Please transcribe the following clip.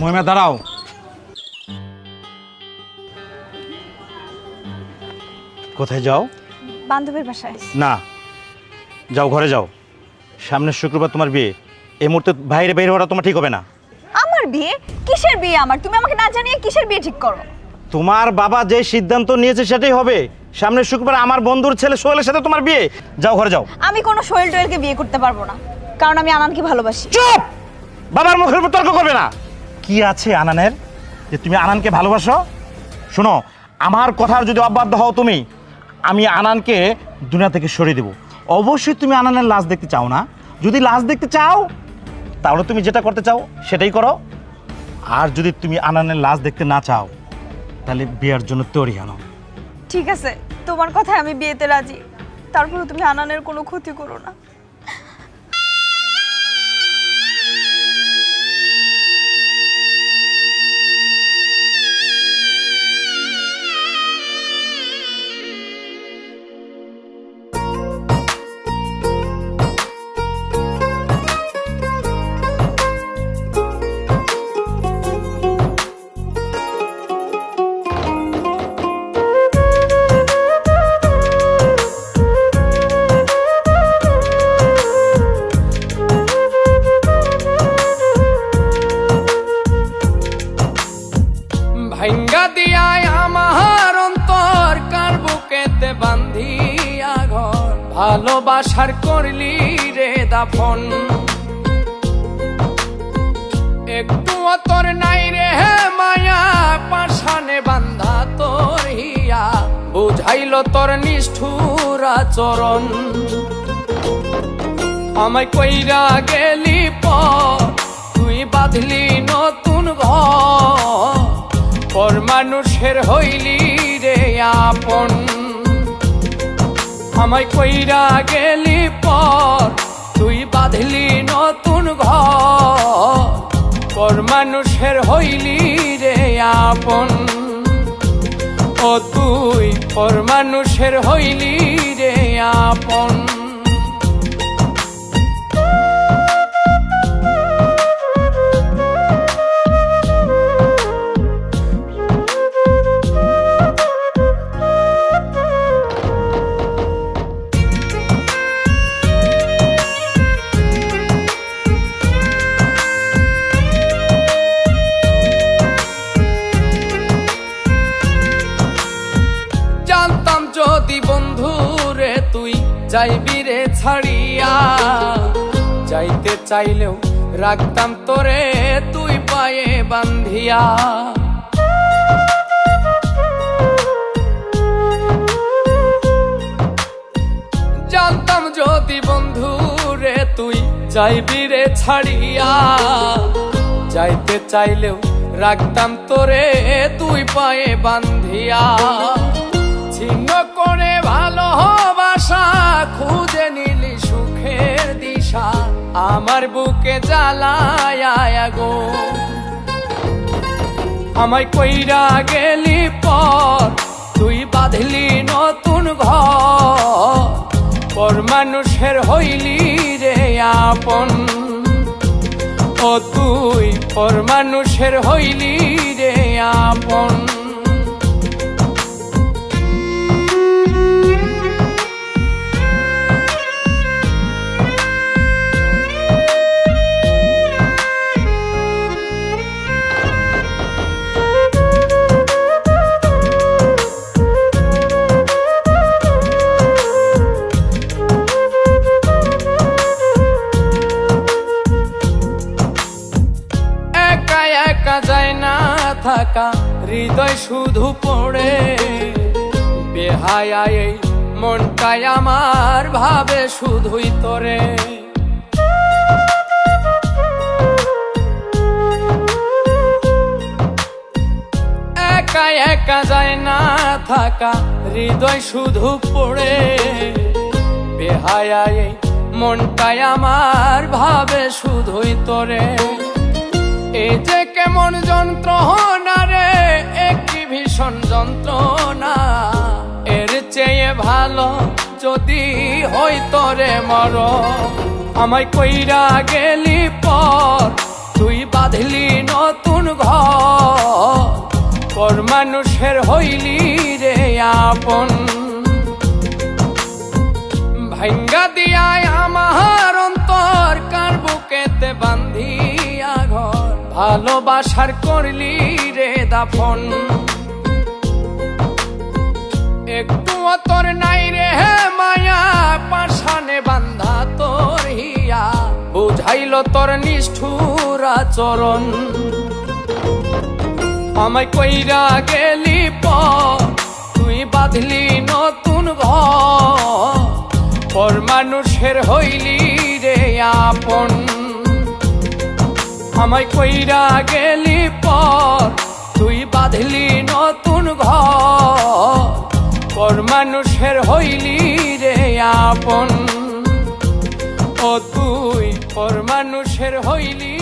মহিমা দাঁড়াও। কোথায় যাও? বান্ধবীর বাসায়। না, যাও ঘরে যাও। সামনের শুক্রবার তোমার বিয়ে। এই মুহূর্তে বাইরে বের হওয়াটা তোমার ঠিক হবে না। আমার বিয়ে? কিসের বিয়ে আমার? তুমি আমাকে না জানিয়ে কিসের বিয়ে ঠিক করো? তোমার বাবা যে সিদ্ধান্ত নিয়েছে সেটাই হবে। সামনের শুক্রবার আমার বন্ধুর ছেলে সোহেলের সাথে তোমার বিয়ে। যাও ঘরে যাও। আমি কোনো সোহেল টোয়েলকে বিয়ে করতে পারবো না, কারণ আমি আনানকে ভালোবাসি। চুপ! বাবার মুখের উপর তর্ক করবে না। কি আছে আনানের যে তুমি আনানকে ভালোবাসো? শোনো, আমার কথার যদি অবাধ্য হও তুমি, আমি আনানকে দুনিয়া থেকে সরিয়ে দেব। অবশ্যই তুমি আনানের লাশ দেখতে চাও না? যদি লাশ দেখতে চাও তাহলে তুমি যেটা করতে চাও সেটাই করো। আর যদি তুমি আনানের লাশ দেখতে না চাও তাহলে বিয়ের জন্য তৈরি হও। ঠিক আছে, তোমার কথায় আমি বিয়েতে রাজি। তারপরে তুমি আনানের কোনো ক্ষতি করো না। ভাঙ্গা দিয়ায় আমার অন্তর কার বুকেতে বান্ধিয়া ঘর, ভালোবাসার করলি রে দাফন। একটু তোর নাই রে মায়া, পাশানে বান্ধা তোর হিয়া, বুঝাইল তোর নিষ্ঠুর আচরণ। আমায় কইরা গেলি পর তুই বাঁধলি নতুন ঘর, পর মানুষের হইলি রে আপন। আমায় কইরা গেলি পর তুই বাঁধলি নতুন ঘর, পর মানুষের হইলি রে আপন। ও তুই পর মানুষের হইলি রে আপন। যদি বন্ধু রে তুই যাইবি রে ছাড়িয়া, যাইতে চাইলেও রাখতাম তোরে তুই পায়ে বান্ধিয়া। জানতাম যদি বন্ধু রে তুই যাইবি রে ছাড়িয়া, যাইতে চাইলেও রাখতাম তোরে তুই পায়ে বান্ধিয়া। ছিন্ন করে ভালোবাসা খুঁজে নিলি সুখের দিশা, আমার বুকে জ্বালায় গো। আমায় কইরা গেলি পর তুই বাঁধলি নতুন ঘর, পর মানুষের হইলি রে আপন। ও তুই পর মানুষের হইলি রে আপন। যায় না থাকা হৃদয় শুধু পড়ে, বেহায়া এই মনটাই আমার ভাবে শুধুই তোরে। একা একা যায় না থাকা হৃদয় শুধু পড়ে, বেহায়া এই মনটাই আমার ভাবে শুধুই তোরে। এই যে কেমন যন্ত্রণা রে, একটি ভীষণ যন্ত্রণা, এর চেয়ে ভালো যদি হইতো রে মর। আমায় কইরা গেলি পর তুই বাঁধলি নতুন ঘর পর মানুষের হইলি রে আপন ভাঙ্গা দিয়ায় আমার অন্তর কার বুকেতে বান্ধিয়া ঘর ভালোবাসার করলি রে দাফন একটু তোর নাই রে মায়া পাশানে বান্ধা তোর হিয়া বুঝাইল তোর নিষ্ঠুর আচরণ আমায় কইরা গেলি পর তুই বাঁধলি নতুন ঘর পর মানুষের হইলি রে আপন আমায় কইরা গেলি পর তুই বাঁধলি নতুন ঘর পর মানুষের হইলি রে আপন ও তুই পর মানুষের হইলি